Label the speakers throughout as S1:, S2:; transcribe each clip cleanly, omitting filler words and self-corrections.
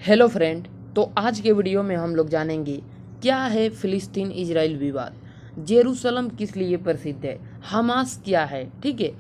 S1: Hello friend. तो आज के वीडियो में हम लोग जानेंगे क्या है फिलिस्तीन इजराइल विवाद, जेरूसलम किस लिए प्रसिद्ध है, हमास क्या है। ठीक है,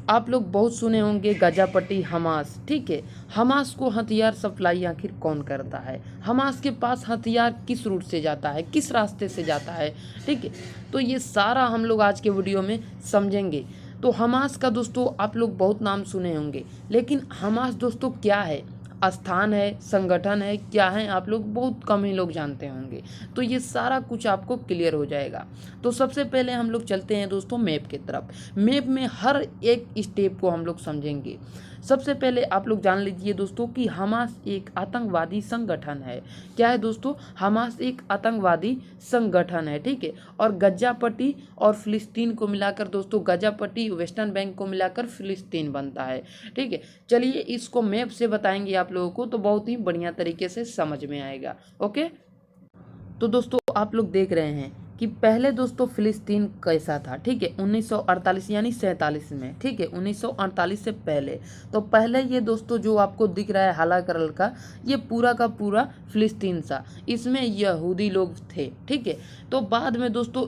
S1: आप लोग बहुत सुने होंगे गजा पट्टी हमास। ठीक है, हमास को हथियार सप्लाई आखिर कौन करता है, हमास के पास हथियार किस रूट से जाता है, किस रास्ते से जाता है। ठीक है, तो ये सारा हम लोग आज के वीडियो में समझेंगे। तो हमास का दोस्तों आप लोग बहुत नाम सुने होंगे, लेकिन हमास दोस्तों क्या है, स्थान है, संगठन है, क्या है, आप लोग बहुत कम ही लोग जानते होंगे। तो ये सारा कुछ आपको क्लियर हो जाएगा। तो सबसे पहले हम लोग चलते हैं दोस्तों मैप की तरफ। मैप में हर एक स्टेप को हम लोग समझेंगे। सबसे पहले आप लोग जान लीजिए दोस्तों कि हमास एक आतंकवादी संगठन है। क्या है दोस्तों, हमास एक आतंकवादी संगठन है। ठीक है, और गजा पट्टी और फिलिस्तीन को मिलाकर दोस्तों, गजा पट्टी वेस्टर्न बैंक को मिलाकर फिलिस्तीन बनता है। ठीक है, चलिए इसको मैप से बताएंगे आप लोगों को, तो बहुत ही बढ़िया तरीके से समझ में आएगा। ओके, तो दोस्तों आप लोग देख रहे हैं कि पहले दोस्तों फिलिस्तीन कैसा था। ठीक है, 1948 यानी 47 में। ठीक है, 1948 से पहले। तो पहले ये दोस्तों जो आपको दिख रहा है हाला कलर का, ये पूरा का पूरा फिलिस्तीन था। इसमें यहूदी लोग थे। ठीक है, तो बाद में दोस्तों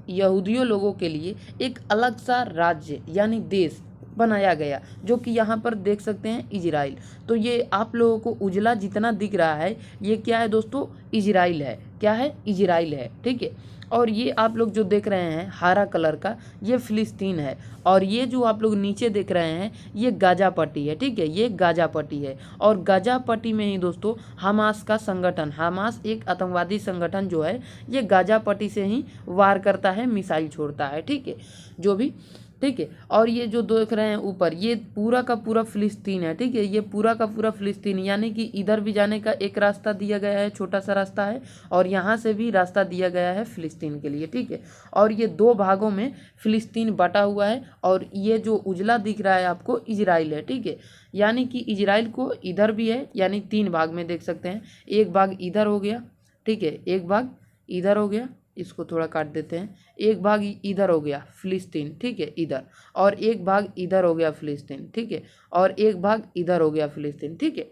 S1: यहूदियों लोगों के लिए एक अलग सा राज्य यानी देश बनाया गया, जो कि यहाँ पर देख सकते हैं इजराइल। तो ये आप लोगों को उजला जितना दिख रहा है, ये क्या है दोस्तों, इजराइल है। क्या है, इजराइल है। ठीक है, और ये आप लोग जो देख रहे हैं हरा कलर का, ये फिलिस्तीन है। और ये जो आप लोग नीचे देख रहे हैं, ये गाजा पट्टी है। ठीक है, ये गाजा पट्टी है। और गाजा पट्टी में ही दोस्तों हमास का संगठन, हमास एक आतंकवादी संगठन जो है, ये गाजा पट्टी से ही वार करता है, मिसाइल छोड़ता है। ठीक है, जो भी। ठीक है, और ये जो देख रहे हैं ऊपर, ये पूरा का पूरा फिलिस्तीन है। ठीक है, ये पूरा का पूरा फिलिस्तीन, यानी कि इधर भी जाने का एक रास्ता दिया गया है, छोटा सा रास्ता है, और यहाँ से भी रास्ता दिया गया है फिलिस्तीन के लिए। ठीक है, और ये दो भागों में फिलिस्तीन बटा हुआ है, और ये जो उजला दिख रहा है आपको, इजराइल है। ठीक है, यानी कि इजराइल को इधर भी है, यानी 3 भाग में देख सकते हैं। एक भाग इधर हो गया। ठीक है, एक भाग इधर हो गया, इसको थोड़ा काट देते हैं। एक भाग इधर हो गया फिलिस्तीन। ठीक है, इधर, और एक भाग इधर हो गया फिलिस्तीन। ठीक है, और एक भाग इधर हो गया फिलिस्तीन। ठीक है,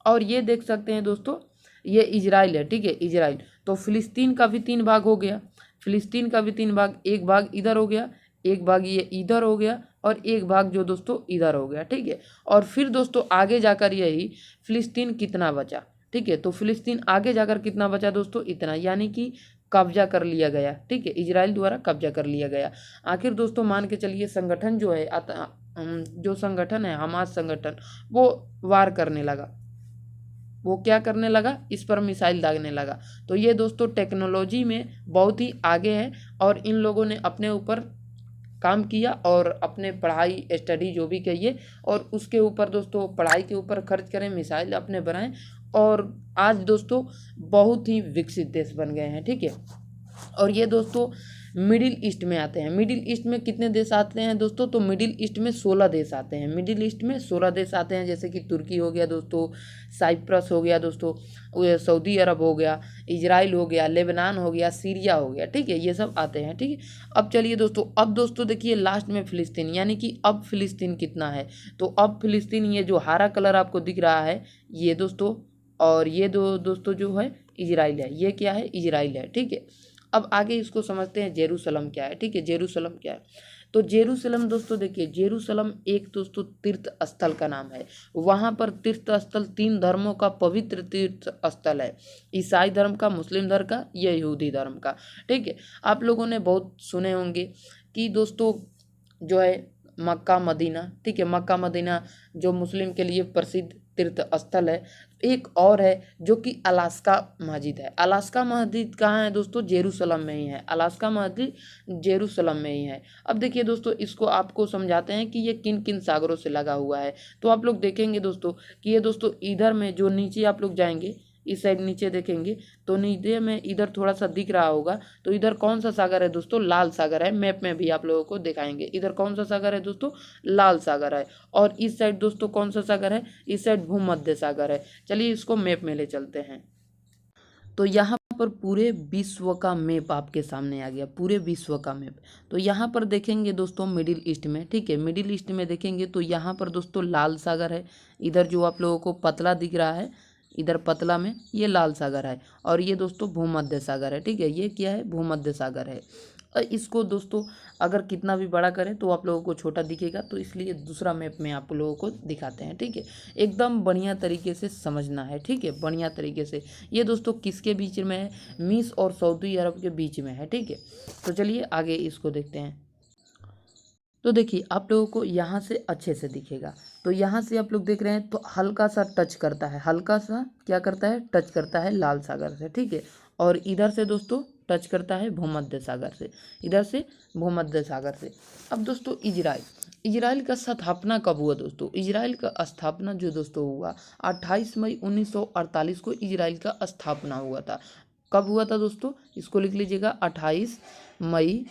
S1: और ये देख सकते हैं दोस्तों, ये इजराइल है। ठीक है, इजराइल। तो फिलिस्तीन का भी 3 भाग हो गया, फिलिस्तीन का भी 3 भाग, एक भाग इधर हो गया, एक भाग ये इधर हो गया, और एक भाग जो दोस्तों इधर हो गया। ठीक है, और फिर दोस्तों आगे जाकर यही फिलिस्तीन कितना बचा। ठीक है, तो फिलिस्तीन आगे जाकर कितना बचा दोस्तों, इतना, यानी कि कब्जा कर लिया गया। ठीक है, इजराइल द्वारा कब्जा कर लिया गया। आखिर दोस्तों मान के चलिए संगठन जो है जो संगठन है हमास संगठन, वो वार करने लगा। वो क्या करने लगा, इस पर मिसाइल दागने लगा। तो ये दोस्तों टेक्नोलॉजी में बहुत ही आगे है, और इन लोगों ने अपने ऊपर काम किया, और अपने पढ़ाई स्टडी जो भी कहिए, और उसके ऊपर दोस्तों पढ़ाई के ऊपर खर्च करें, मिसाइल अपने बनाएं, और आज दोस्तों बहुत ही विकसित देश बन गए हैं। ठीक है, और ये दोस्तों मिडिल ईस्ट में आते हैं। मिडिल ईस्ट में कितने देश आते हैं दोस्तों, तो मिडिल ईस्ट में 16 देश आते हैं। मिडिल ईस्ट में 16 देश आते हैं, जैसे कि तुर्की हो गया दोस्तों, साइप्रस हो गया दोस्तों, सऊदी अरब हो गया, इजराइल हो गया, लेबनान हो गया, सीरिया हो गया। ठीक है, ये सब आते हैं। ठीक है, अब चलिए दोस्तों, अब दोस्तों देखिए लास्ट में फिलिस्तीन, यानी कि अब फिलिस्तीन कितना है, तो अब फिलिस्तीन, ये जो हरा कलर आपको दिख रहा है, ये दोस्तों, और ये दो दोस्तों जो है इजराइल है। ये क्या है, इजराइल है। ठीक है, अब आगे इसको समझते हैं जेरूसलम क्या है। ठीक है, जेरूसलम क्या है, तो जेरूसलम दोस्तों देखिए, जेरूसलम एक दोस्तों तीर्थ स्थल का नाम है। वहाँ पर तीर्थ स्थल 3 धर्मों का पवित्र तीर्थ स्थल है, ईसाई धर्म का, मुस्लिम धर्म का, या यहूदी धर्म का। ठीक है, आप लोगों ने बहुत सुने होंगे कि दोस्तों जो है मक्का मदीना। ठीक है, मक्का मदीना जो मुस्लिम के लिए प्रसिद्ध तीर्थ स्थल है। एक और है जो कि अलास्का मस्जिद है। अलास्का मस्जिद कहाँ है दोस्तों, जेरूसलम में ही है। अलास्का मस्जिद जेरूसलम में ही है। अब देखिए दोस्तों, इसको आपको समझाते हैं कि ये किन किन सागरों से लगा हुआ है। तो आप लोग देखेंगे दोस्तों कि ये दोस्तों इधर में जो नीचे आप लोग जाएंगे, इस साइड नीचे देखेंगे, तो नीचे में इधर थोड़ा सा दिख रहा होगा, तो इधर कौन सा सागर है दोस्तों, लाल सागर है। मैप में भी आप लोगों को दिखाएंगे, इधर कौन सा सागर है दोस्तों, लाल सागर है। और इस साइड दोस्तों कौन सा सागर है, इस साइड भूमध्य सागर है। चलिए इसको मैप में ले चलते हैं। तो यहाँ पर पूरे विश्व का मैप आपके सामने आ गया, पूरे विश्व का मैप। तो यहाँ पर देखेंगे दोस्तों मिडिल ईस्ट में। ठीक है, मिडिल ईस्ट में देखेंगे तो यहाँ पर दोस्तों लाल सागर है। इधर जो आप लोगों को पतला दिख रहा है, इधर पतला में ये लाल सागर है और ये दोस्तों भूमध्य सागर है। ठीक है, ये क्या है, भूमध्य सागर है। इसको दोस्तों अगर कितना भी बड़ा करें तो आप लोगों को छोटा दिखेगा, तो इसलिए दूसरा मैप में आप लोगों को दिखाते हैं। ठीक है, एकदम बढ़िया तरीके से समझना है। ठीक है, बढ़िया तरीके से। ये दोस्तों किसके बीच में है, मिस्र और सऊदी अरब के बीच में है। ठीक है, तो चलिए आगे इसको देखते हैं। तो देखिए आप लोगों को यहाँ से अच्छे से दिखेगा, तो यहाँ से आप लोग देख रहे हैं तो हल्का सा टच करता है, हल्का सा क्या करता है, टच करता है लाल सागर से। ठीक है, और इधर से दोस्तों टच करता है भूमध्य सागर से, इधर से भूमध्य सागर से। अब दोस्तों इजराइल का स्थापना कब हुआ दोस्तों? इजराइल का स्थापना जो दोस्तों हुआ 28 मई 1948 को इजराइल का स्थापना हुआ था। कब हुआ था दोस्तों? इसको लिख लीजिएगा 28 मई।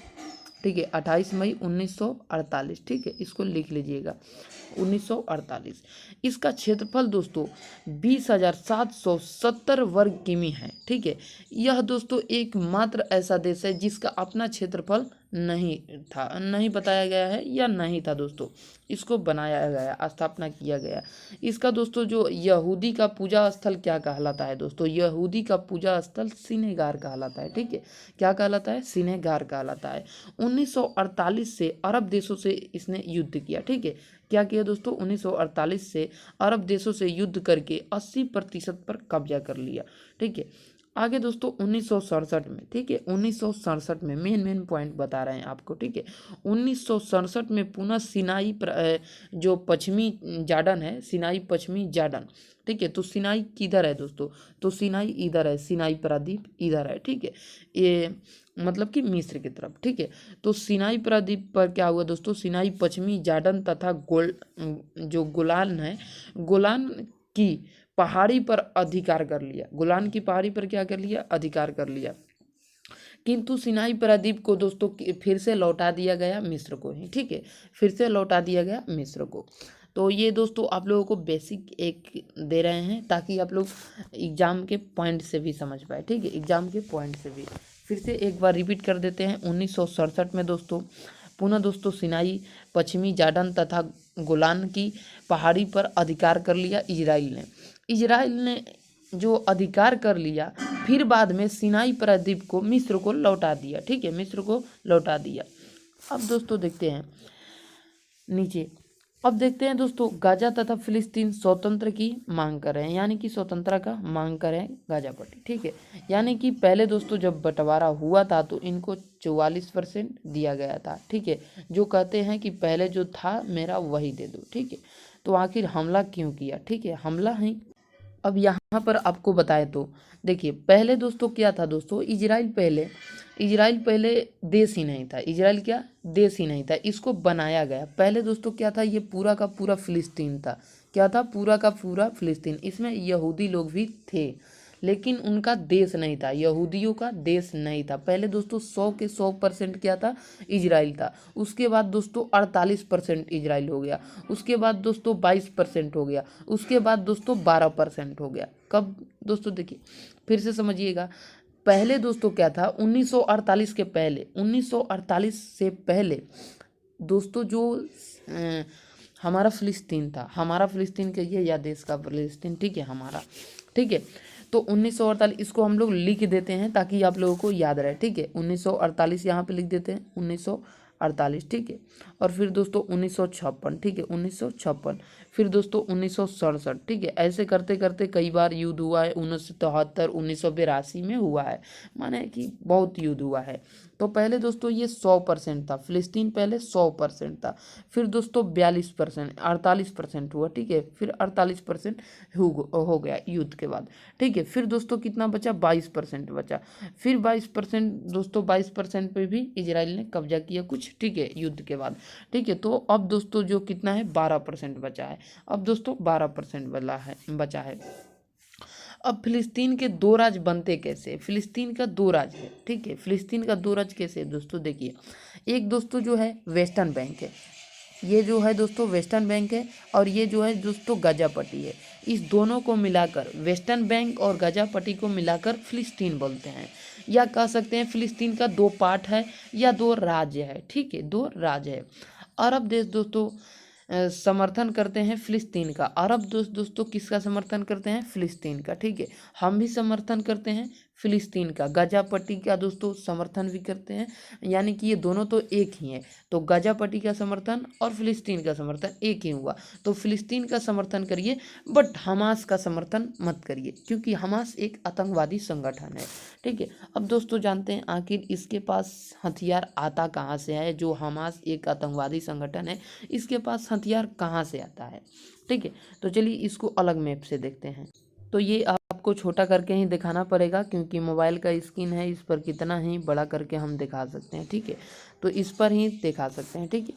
S1: ठीक है, 28 मई 1948। ठीक है, इसको लिख लीजिएगा 1948। इसका क्षेत्रफल दोस्तों 20,770 वर्ग किमी है। ठीक है, यह दोस्तों एकमात्र ऐसा देश है जिसका अपना क्षेत्रफल नहीं था, नहीं बताया गया है या नहीं था दोस्तों, इसको बनाया गया, स्थापना किया गया। इसका दोस्तों जो यहूदी का पूजा स्थल क्या कहलाता है दोस्तों? यहूदी का पूजा स्थल सिनेगार कहलाता है। ठीक है, क्या कहलाता है? सिनेगार कहलाता है। 1948 से अरब देशों से इसने युद्ध किया। ठीक है, क्या किया दोस्तों? 1948 से अरब देशों से युद्ध करके 80% पर कब्जा कर लिया। ठीक है, आगे दोस्तों 1967 में, ठीक है, 1967 में मेन पॉइंट बता रहे हैं आपको। ठीक है, 1967 में पुनः सिनाई जो पश्चिमी जार्डन है, सिनाई पश्चिमी जार्डन। ठीक है, तो सिनाई किधर है दोस्तों? तो सिनाई इधर है, सिनाई प्रायद्वीप इधर है। ठीक है, ये मतलब कि मिस्र की तरफ। ठीक है, तो सिनाई प्रायद्वीप पर क्या हुआ दोस्तों? सिनाई पश्चिमी जार्डन तथा जो गोलान है, गोलान की पहाड़ी पर अधिकार कर लिया। गोलान की पहाड़ी पर क्या कर लिया? अधिकार कर लिया। किंतु सिनाई प्रायद्वीप को दोस्तों फिर से लौटा दिया गया मिस्र को ही। ठीक है, फिर से लौटा दिया गया मिस्र को। तो ये दोस्तों आप लोगों को बेसिक एक दे रहे हैं ताकि आप लोग एग्जाम के पॉइंट से भी समझ पाए। ठीक है, एग्जाम के पॉइंट से भी फिर से एक बार रिपीट कर देते हैं। 1967 में दोस्तों पुनः दोस्तों सिनाई पश्चिमी जार्डन तथा गोलान की पहाड़ी पर अधिकार कर लिया इजराइल ने जो अधिकार कर लिया, फिर बाद में सिनाई प्रायद्वीप को मिस्र को लौटा दिया। ठीक है, मिस्र को लौटा दिया। अब दोस्तों देखते हैं नीचे, अब देखते हैं दोस्तों गाजा तथा फिलिस्तीन स्वतंत्र की मांग कर रहे हैं, यानी कि स्वतंत्रता का मांग कर रहे हैं गाजा पट्टी। ठीक है, यानी कि पहले दोस्तों जब बंटवारा हुआ था तो इनको 44% दिया गया था। ठीक है, जो कहते हैं कि पहले जो था मेरा वही दे दो। ठीक है, तो आखिर हमला क्यों किया? ठीक है, हमला ही अब यहाँ पर आपको बताए तो देखिए, पहले दोस्तों क्या था दोस्तों, इजराइल पहले देश ही नहीं था। इजराइल क्या देश ही नहीं था, इसको बनाया गया। पहले दोस्तों क्या था, ये पूरा का पूरा फिलिस्तीन था। क्या था? पूरा का पूरा फिलिस्तीन। इसमें यहूदी लोग भी थे लेकिन उनका देश नहीं था, यहूदियों का देश नहीं था। पहले दोस्तों 100% क्या था? इजराइल था। उसके बाद दोस्तों 48% इजराइल हो गया। उसके बाद दोस्तों 22% हो गया। उसके बाद दोस्तों 12% हो गया। कब दोस्तों? देखिए फिर से समझिएगा। पहले दोस्तों क्या था? 1948 के पहले, 1948 से पहले दोस्तों जो हमारा फिलिस्तीन था, हमारा फिलिस्तीन कहिए या देश का फिलिस्तीन, ठीक है, हमारा। ठीक है, तो 1948 इसको हम लोग लिख देते हैं ताकि आप लोगों को याद रहे। ठीक है, 1948 यहाँ पे लिख देते हैं 1948। ठीक है, और फिर दोस्तों 1956। ठीक है, 1956। फिर दोस्तों 1967। ठीक है, ऐसे करते करते कई बार युद्ध हुआ है। 1973, 1982 में हुआ है, माने कि बहुत युद्ध हुआ है। तो पहले दोस्तों ये 100% था, फिलिस्तीन पहले 100% था। फिर दोस्तों 42%, 48% हुआ। ठीक है, फिर 48% हो गया युद्ध के बाद। ठीक है, फिर दोस्तों कितना बचा? 22% बचा। फिर 22% दोस्तों 22% पे भी इजराइल ने कब्जा किया कुछ। ठीक है, युद्ध के बाद। ठीक है, तो अब दोस्तों जो कितना है? 12% बचा है। अब दोस्तों 12% बचा है। अब फिलिस्तीन के दो राज्य बनते कैसे? फिलिस्तीन का दो राज्य है। ठीक है, फिलिस्तीन का दो राज्य कैसे दोस्तों? देखिए, एक दोस्तों जो है वेस्टर्न बैंक है, ये जो है दोस्तों वेस्टर्न बैंक है, और ये जो है दोस्तों गाजा पट्टी है। इस दोनों को मिलाकर, वेस्टर्न बैंक और गाजा पट्टी को मिलाकर फिलिस्तीन बोलते हैं, या कह सकते हैं फिलिस्तीन का दो पार्ट है या दो राज्य है। ठीक है, दो राज्य है। अरब देश दोस्तों समर्थन करते हैं फिलिस्तीन का। अरब दोस्तों किसका समर्थन करते हैं? फिलिस्तीन का, ठीक है। हम भी समर्थन करते हैं फिलिस्तीन का, गाजा पट्टी का दोस्तों समर्थन भी करते हैं, यानी कि ये दोनों तो एक ही हैं। तो गाजा पट्टी का समर्थन और फिलिस्तीन का समर्थन एक ही हुआ। तो फिलिस्तीन का समर्थन करिए, बट हमास का समर्थन मत करिए, क्योंकि हमास एक आतंकवादी संगठन है, ठीक है। अब दोस्तों जानते हैं आखिर इसके पास हथियार आता कहाँ से है। जो हमास एक आतंकवादी संगठन है, इसके पास हथियार कहाँ से आता है, ठीक है। तो चलिए इसको अलग मैप से देखते हैं। तो ये आपको छोटा करके ही दिखाना पड़ेगा, क्योंकि मोबाइल का स्क्रीन है, इस पर कितना ही बड़ा करके हम दिखा सकते हैं, ठीक है। तो इस पर ही दिखा सकते हैं, ठीक है।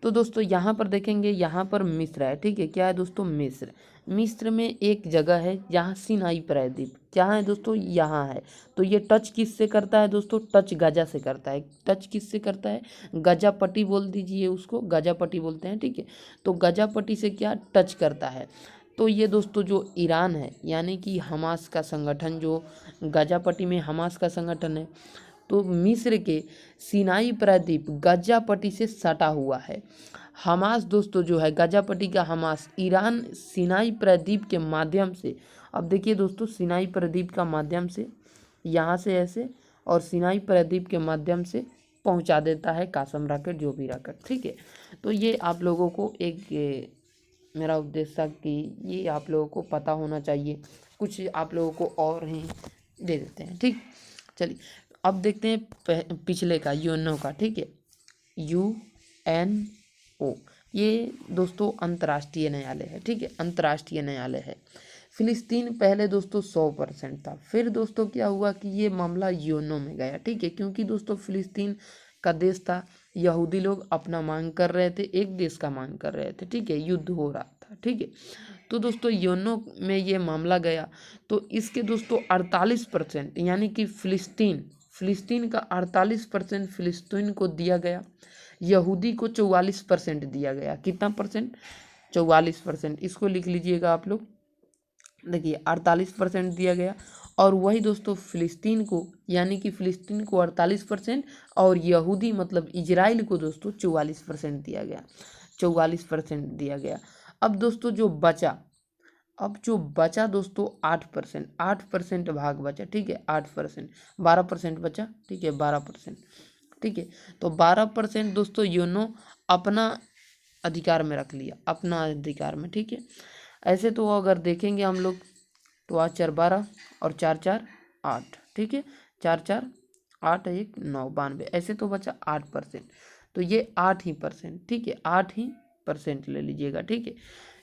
S1: तो दोस्तों यहाँ पर देखेंगे, यहाँ पर मिस्र है, ठीक है। क्या है दोस्तों? मिस्र। मिस्र में एक जगह है जहाँ सिनाई प्रायद्वीप, क्या है दोस्तों? यहाँ है। तो ये टच किससे करता है दोस्तों? टच गाजा से करता है। टच किससे करता है? गाजा पट्टी बोल दीजिए उसको, गाजा पट्टी बोलते हैं, ठीक है। तो गाजा पट्टी से क्या टच करता है? तो ये दोस्तों जो ईरान है, यानी कि हमास का संगठन, जो गाजा पट्टी में हमास का संगठन है, तो मिस्र के सिनाई प्रायद्वीप गाजा पट्टी से सटा हुआ है। हमास दोस्तों जो है गाजा पट्टी का हमास, ईरान सिनाई प्रायद्वीप के माध्यम से, अब देखिए दोस्तों, सिनाई प्रायद्वीप का माध्यम से यहाँ से ऐसे, और सिनाई प्रायद्वीप के माध्यम से पहुँचा देता है कासम रॉकेट, जो भी रॉकेट, ठीक है। तो ये आप लोगों को एक मेरा उद्देश्य था कि ये आप लोगों को पता होना चाहिए। कुछ आप लोगों को और ही दे देते हैं, ठीक। चलिए अब देखते हैं पिछले का, यूएनओ का, ठीक है। यूएनओ ये दोस्तों अंतर्राष्ट्रीय न्यायालय है, ठीक है, अंतर्राष्ट्रीय न्यायालय है। फिलिस्तीन पहले दोस्तों 100% था, फिर दोस्तों क्या हुआ कि ये मामला यूएनओ में गया, ठीक है। क्योंकि दोस्तों फिलिस्तीन का देश था, यहूदी लोग अपना मांग कर रहे थे, एक देश का मांग कर रहे थे, ठीक है, युद्ध हो रहा था, ठीक है। तो दोस्तों यूएनओ में ये मामला गया, तो इसके दोस्तों 48%, यानी कि फिलिस्तीन का 48% फिलिस्तीन को दिया गया, यहूदी को 44% दिया गया। कितना परसेंट? 44%। इसको लिख लीजिएगा आप लोग। देखिए 48% दिया गया, और वही दोस्तों फिलिस्तीन को, यानी कि फिलिस्तीन को 48% और यहूदी मतलब इजराइल को दोस्तों 44% दिया गया, 44% दिया गया। अब दोस्तों जो बचा दोस्तों 8% भाग बचा, ठीक है, 8%, 12% बचा, ठीक है, 12%, ठीक है। तो 12% दोस्तों यूएनओ अपना अधिकार में रख लिया, अपना अधिकार में, ठीक है। ऐसे तो अगर देखेंगे हम लोग, तो 8 4 12 और 4 4 8, ठीक है, 4 4 8 1 9 92, ऐसे तो बचा 8%। तो ये 8%, ठीक है, 8% ले लीजिएगा, ठीक है।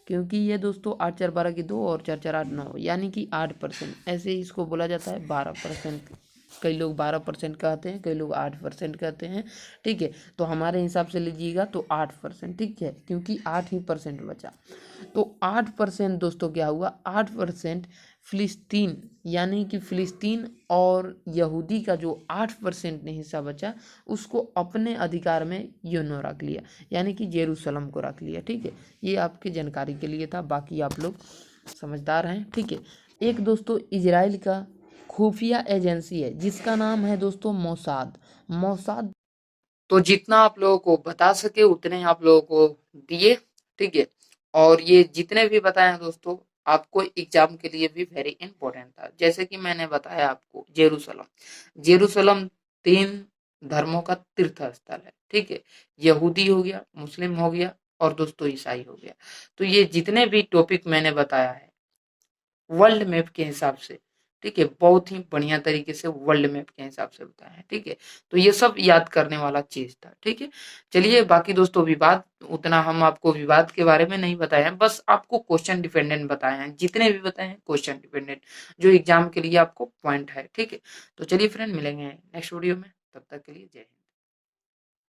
S1: क्योंकि ये दोस्तों 8 4 12 की 2 और 4 4 8 9, यानी कि 8%, ऐसे ही इसको बोला जाता है 12%। कई लोग 12% कहते हैं, कई लोग 8% कहते हैं, ठीक है। तो हमारे हिसाब से लीजिएगा तो 8%, ठीक है, क्योंकि 8% बचा। तो 8% दोस्तों क्या हुआ? 8% फिलिस्तीन, यानी कि फिलिस्तीन और यहूदी का जो 8% हिस्सा बचा, उसको अपने अधिकार में यूएनओ रख लिया, यानी कि जेरूसलम को रख लिया, ठीक है। ये आपकी जानकारी के लिए था, बाकी आप लोग समझदार हैं, ठीक है। एक दोस्तों इजराइल का खुफिया एजेंसी है, जिसका नाम है दोस्तों मोसाद। तो जितना आप लोगों को बता सके उतने आप लोगों को दिए, ठीक है। और ये जितने भी बताए हैं दोस्तों, आपको एग्जाम के लिए भी वेरी इंपॉर्टेंट था। जैसे कि मैंने बताया आपको, जेरूसलम 3 धर्मों का तीर्थ स्थल है, ठीक है। यहूदी हो गया, मुस्लिम हो गया, और दोस्तों ईसाई हो गया। तो ये जितने भी टॉपिक मैंने बताया है वर्ल्ड मैप के हिसाब से, ठीक है, बहुत ही बढ़िया तरीके से वर्ल्ड मैप के हिसाब से बताया है, ठीक है। तो ये सब याद करने वाला चीज था, ठीक है। चलिए बाकी दोस्तों विवाद, उतना हम आपको विवाद के बारे में नहीं बताए हैं, बस आपको क्वेश्चन डिपेंडेंट बताए हैं, जितने भी बताए हैं क्वेश्चन डिपेंडेंट, जो एग्जाम के लिए आपको पॉइंट है, ठीक है। तो चलिए फ्रेंड, मिलेंगे नेक्स्ट वीडियो में, तब तक के लिए जय हिंद।